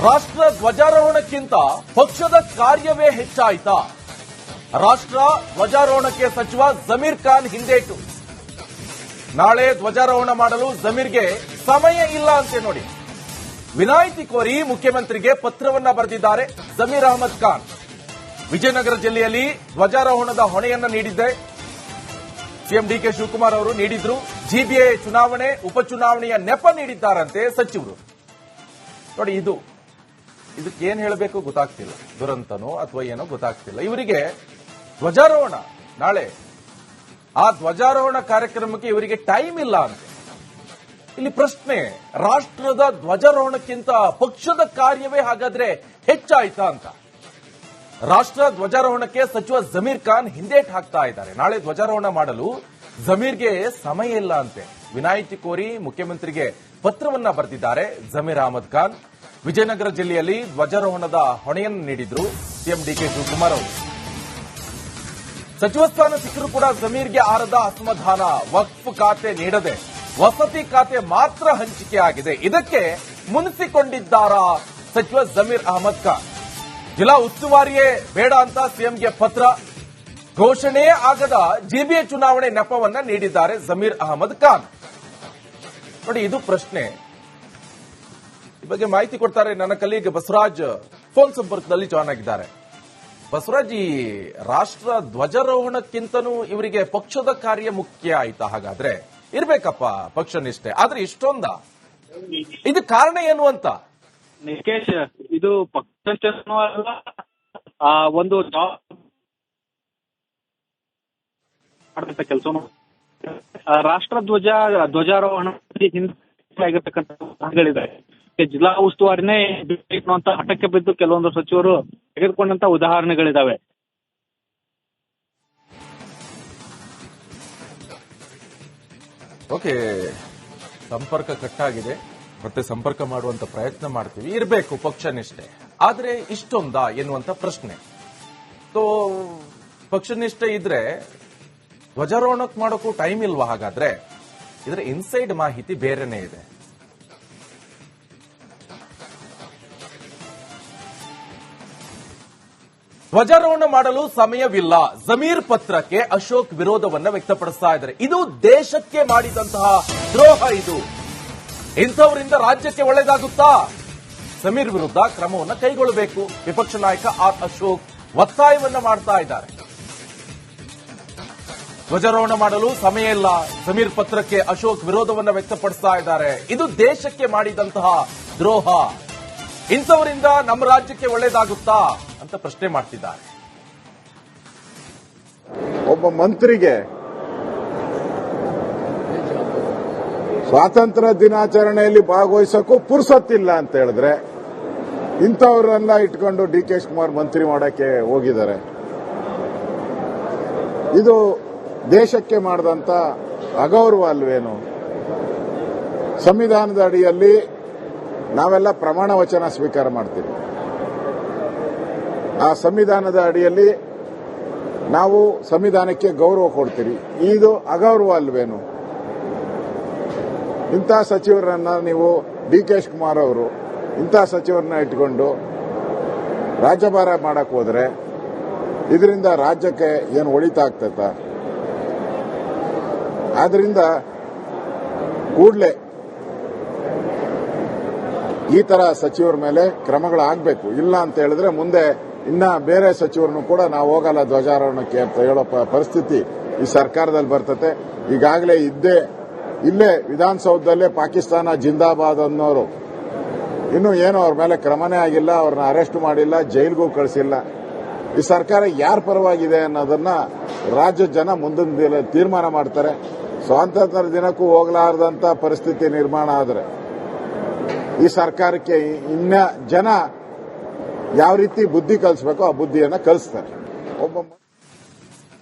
ರಾಷ್ಟ್ರ ಧ್ವಜಾರೋಹಣಕ್ಕಿಂತ ಪಕ್ಷದ ಕಾರ್ಯವೇ ಹೆಚ್ಚಾಯಿತಾ? ರಾಷ್ಟ್ರ ಧ್ವಜಾರೋಹಣಕ್ಕೆ ಸಚಿವ ಜಮೀರ್ ಖಾನ್ ಹಿಂದೇಟು. ನಾಳೆ ಧ್ವಜಾರೋಹಣ ಮಾಡಲು ಜಮೀರ್ಗೆ ಸಮಯ ಇಲ್ಲ ಅಂತೆ ನೋಡಿ. ವಿನಾಯಿತಿ ಕೋರಿ ಮುಖ್ಯಮಂತ್ರಿಗೆ ಪತ್ರವನ್ನ ಬರೆದಿದ್ದಾರೆ ಜಮೀರ್ ಅಹಮದ್ ಖಾನ್. ವಿಜಯನಗರ ಜಿಲ್ಲೆಯಲ್ಲಿ ಧ್ವಜಾರೋಹಣದ ಹೊಣೆಯನ್ನ ನೀಡಿದ್ದೆ ಸಿಎಂ ಡಿಕೆ ಶಿವಕುಮಾರ್ ಅವರು ನೀಡಿದ್ರು. ಜಿಬಿಎ ಚುನಾವಣೆ ಉಪಚುನಾವಣೆಯ ನೆಪ ನೀಡಿದ್ದಾರಂತೆ ಸಚಿವರು. ನೋಡಿ, ಇದಕ್ಕೇನು ಹೇಳಬೇಕು ಗೊತ್ತಾಗ್ತಿಲ್ಲ. ದುರಂತನೋ ಅಥವಾ ಏನೋ ಗೊತ್ತಾಗ್ತಿಲ್ಲ. ಇವರಿಗೆ ಧ್ವಜಾರೋಹಣ ನಾಳೆ, ಆ ಧ್ವಜಾರೋಹಣ ಕಾರ್ಯಕ್ರಮಕ್ಕೆ ಇವರಿಗೆ ಟೈಮ್ ಇಲ್ಲ ಅಂತ. ಇಲ್ಲಿ ಪ್ರಶ್ನೆ, ರಾಷ್ಟ್ರದ ಧ್ವಜಾರೋಹಣಕ್ಕಿಂತ ಪಕ್ಷದ ಕಾರ್ಯವೇ ಹಾಗಾದ್ರೆ ಹೆಚ್ಚಾಯ್ತಾ ಅಂತ. ರಾಷ್ಟ್ರ ಧ್ವಜಾರೋಹಣಕ್ಕೆ ಸಚಿವ ಜಮೀರ್ ಖಾನ್ ಹಿಂದೇಟ್ ಹಾಕ್ತಾ ಇದ್ದಾರೆ. ನಾಳೆ ಧ್ವಜಾರೋಹಣ ಮಾಡಲು ಜಮೀರ್ಗೆ ಸಮಯ ಇಲ್ಲ ಅಂತೆ. ವಿನಾಯಿತಿ ಕೋರಿ ಮುಖ್ಯಮಂತ್ರಿಗೆ ಪತ್ರವನ್ನ ಬರೆದಿದ್ದಾರೆ ಜಮೀರ್ ಅಹಮದ್ ಖಾನ್. ವಿಜಯನಗರ ಜಿಲ್ಲೆಯಲ್ಲಿ ಧ್ವಜಾರೋಹಣದ ಹೊಣೆಯನ್ನು ನೀಡಿದ್ರು ಸಿಎಂ ಡಿಕೆ ಶಿವಕುಮಾರ್ ಅವರು. ಸಚಿವ ಸ್ಥಾನ ಸಿಕ್ಕರೂ ಕೂಡ ಜಮೀರ್ಗೆ ಆರದ ಅಸಮಾಧಾನ. ವಕ್ಫ್ ಖಾತೆ ನೀಡದೆ ವಸತಿ ಖಾತೆ ಮಾತ್ರ ಹಂಚಿಕೆ ಆಗಿದೆ. ಇದಕ್ಕೆ ಮುನಿಸಿಕೊಂಡಿದ್ದಾರಾ ಸಚಿವ ಜಮೀರ್ ಅಹಮದ್ ಖಾನ್? ಜಿಲ್ಲಾ ಉಸ್ತುವಾರಿಯೇ ಬೇಡ ಅಂತ ಸಿಎಂಗೆ ಪತ್ರ. ಘೋಷಣೆಯೇ ಆಗದ ಜಿಬಿಎ ಚುನಾವಣೆ ನೆಪವನ್ನ ನೀಡಿದ್ದಾರೆ ಜಮೀರ್ ಅಹಮದ್ ಖಾನ್. ನೋಡಿ, ಇದು ಪ್ರಶ್ನೆ. ಈ ಬಗ್ಗೆ ಮಾಹಿತಿ ಕೊಡ್ತಾರೆ ನನ್ನ ಕಲೀಗ್ ಬಸವರಾಜ್, ಫೋನ್ ಸಂಪರ್ಕದಲ್ಲಿ ಜಾಯ್ನ್ ಆಗಿದ್ದಾರೆ. ಬಸವರಾಜ್, ಈ ರಾಷ್ಟ್ರ ಧ್ವಜಾರೋಹಣಕ್ಕಿಂತನೂ ಇವರಿಗೆ ಪಕ್ಷದ ಕಾರ್ಯ ಮುಖ್ಯ ಆಯ್ತಾ? ಹಾಗಾದ್ರೆ ಇರ್ಬೇಕಪ್ಪ ಪಕ್ಷ ನಿಷ್ಠೆ, ಆದ್ರೆ ಇಷ್ಟೊಂದ ಇದು ಕಾರಣ ಏನು ಅಂತ? ನಿಕೇಶ್, ಇದು ಪಕ್ಷ ಒಂದು ಜಾಬ್ ಮಾಡತಕ್ಕಂಥ ಕೆಲಸ. ರಾಷ್ಟ್ರ ಧ್ವಜಾರೋಹಣ ಹಿಂದೆ ಆಗಿರ್ತಕ್ಕಂಥಗಳಿದೆ. ಜಿಲ್ಲಾ ಉಸ್ತುವಾರಿನೇ ಅಂತ ಹಠಕ್ಕೆ ಬಿದ್ದು ಕೆಲವೊಂದು ಸಚಿವರು ತೆಗೆದುಕೊಂಡಂತ ಉದಾಹರಣೆಗಳಿದಾವೆ. ಓಕೆ, ಸಂಪರ್ಕ ಕಟ್ಟಾಗಿದೆ. ಮತ್ತೆ ಸಂಪರ್ಕ ಮಾಡುವಂತ ಪ್ರಯತ್ನ ಮಾಡ್ತೀವಿ. ಇರಬೇಕು ಪಕ್ಷ ನಿಷ್ಠೆ, ಆದ್ರೆ ಇಷ್ಟೊಂದಾ ಎನ್ನುವಂತ ಪ್ರಶ್ನೆ. ಪಕ್ಷ ನಿಷ್ಠೆ ಇದ್ರೆ ಧ್ವಜಾರೋಹಣಕ್ಕೆ ಮಾಡೋಕ್ಕೂ ಟೈಮ್ ಇಲ್ವಾ? ಹಾಗಾದ್ರೆ ಇದ್ರ ಇನ್ಸೈಡ್ ಮಾಹಿತಿ ಬೇರೆನೇ ಇದೆ. ಧ್ವಜಾರೋಹಣ ಮಾಡಲು ಸಮಯವಿಲ್ಲ, ಜಮೀರ್ ಪತ್ರಕ್ಕೆ ಅಶೋಕ್ ವಿರೋಧವನ್ನ ವ್ಯಕ್ತಪಡಿಸ್ತಾ ಇದ್ದಾರೆ. ಇದು ದೇಶಕ್ಕೆ ಮಾಡಿದಂತಹ ದ್ರೋಹ. ಇದು ಇಂಥವರಿಂದ ರಾಜ್ಯಕ್ಕೆ ಒಳ್ಳೆಯದಾಗುತ್ತಾ? ಜಮೀರ್ ವಿರುದ್ಧ ಕ್ರಮವನ್ನು ಕೈಗೊಳ್ಳಬೇಕು. ವಿಪಕ್ಷ ನಾಯಕ ಆರ್ ಅಶೋಕ್ ಒತ್ತಾಯವನ್ನ ಮಾಡ್ತಾ ಇದ್ದಾರೆ. ಧ್ವಜಾರೋಹಣ ಮಾಡಲು ಸಮಯ ಇಲ್ಲ, ಜಮೀರ್ ಪತ್ರಕ್ಕೆ ಅಶೋಕ್ ವಿರೋಧವನ್ನ ವ್ಯಕ್ತಪಡಿಸ್ತಾ ಇದ್ದಾರೆ. ಇದು ದೇಶಕ್ಕೆ ಮಾಡಿದಂತಹ ದ್ರೋಹ. ಇಂಥವರಿಂದ ನಮ್ಮ ರಾಜ್ಯಕ್ಕೆ ಒಳ್ಳೆಯದಾಗುತ್ತಾ ಅಂತ ಪ್ರಶ್ನೆ ಮಾಡ್ತಿದ್ದಾರೆ. ಒಬ್ಬ ಮಂತ್ರಿಗೆ ಸ್ವಾತಂತ್ರ್ಯ ದಿನಾಚರಣೆಯಲ್ಲಿ ಭಾಗವಹಿಸಕ್ಕೂ ಪುರ್ಸತ್ತಿಲ್ಲ ಅಂತ ಹೇಳಿದ್ರೆ ಇಂಥವರೆಲ್ಲ ಇಟ್ಕೊಂಡು ಡಿ ಕೆ ಶಿವಕುಮಾರ್ ಮಂತ್ರಿ ಮಾಡಕ್ಕೆ ಹೋಗಿದ್ದಾರೆ. ಇದು ದೇಶಕ್ಕೆ ಮಾಡಿದಂತ ಅಗೌರವ ಅಲ್ವೇನು? ಸಂವಿಧಾನದ ಅಡಿಯಲ್ಲಿ ನಾವೆಲ್ಲ ಪ್ರಮಾಣ ವಚನ ಸ್ವೀಕಾರ ಮಾಡ್ತೀವಿ. ಆ ಸಂವಿಧಾನದ ಅಡಿಯಲ್ಲಿ ನಾವು ಸಂವಿಧಾನಕ್ಕೆ ಗೌರವ ಕೊಡ್ತೀವಿ. ಇದು ಅಗೌರವ ಅಲ್ವೇನು? ಇಂಥ ಸಚಿವರನ್ನ ನೀವು ಡಿ ಕೆ ಶಿವಕುಮಾರ್ ಅವರು ಇಂಥ ಸಚಿವರನ್ನ ಇಟ್ಕೊಂಡು ರಾಜ್ಯಭಾರ ಮಾಡಕ್ ಹೋದ್ರೆ ಇದರಿಂದ ರಾಜ್ಯಕ್ಕೆ ಏನು ಒಳಿತ ಆಗ್ತೈತ? ಆದ್ರಿಂದ ಕೂಡಲೇ ಈ ತರ ಸಚಿವರ ಮೇಲೆ ಕ್ರಮಗಳಾಗಬೇಕು. ಇಲ್ಲ ಅಂತ ಹೇಳಿದ್ರೆ ಮುಂದೆ ಇನ್ನ ಬೇರೆ ಸಚಿವರನ್ನು ಕೂಡ ನಾವು ಹೋಗಲ್ಲ ಧ್ವಜಾರೋಹಣಕ್ಕೆ ಅಂತ ಹೇಳೋ ಪರಿಸ್ಥಿತಿ ಈ ಸರ್ಕಾರದಲ್ಲಿ ಬರ್ತತೆ. ಈಗಾಗಲೇ ಇಲ್ಲೇ ವಿಧಾನಸೌಧದಲ್ಲೇ ಪಾಕಿಸ್ತಾನ ಜಿಂದಾಬಾದ್ ಅನ್ನೋರು ಇನ್ನೂ ಏನೋ ಅವ್ರ ಮೇಲೆ ಕ್ರಮನೇ ಆಗಿಲ್ಲ, ಅವ್ರನ್ನ ಅರೆಸ್ಟ್ ಮಾಡಿಲ್ಲ, ಜೈಲ್ಗೂ ಕಳಿಸಿಲ್ಲ. ಈ ಸರ್ಕಾರ ಯಾರ ಪರವಾಗಿದೆ ಅನ್ನೋದನ್ನ ರಾಜ್ಯದ ಜನ ಮುಂದಿನ ತೀರ್ಮಾನ ಮಾಡ್ತಾರೆ. ಸ್ವಾತಂತ್ರ್ಯ ದಿನಕ್ಕೂ ಹೋಗಲಾರದಂತ ಪರಿಸ್ಥಿತಿ ನಿರ್ಮಾಣ ಆದರೆ ಈ ಸರ್ಕಾರಕ್ಕೆ ಇನ್ನ ಜನ ಯಾವ ರೀತಿ ಬುದ್ಧಿ ಕಲಿಸಬೇಕೋ ಆ ಬುದ್ಧಿಯನ್ನ ಕಲಿಸ್ತಾರೆ. ಒಬ್ಬ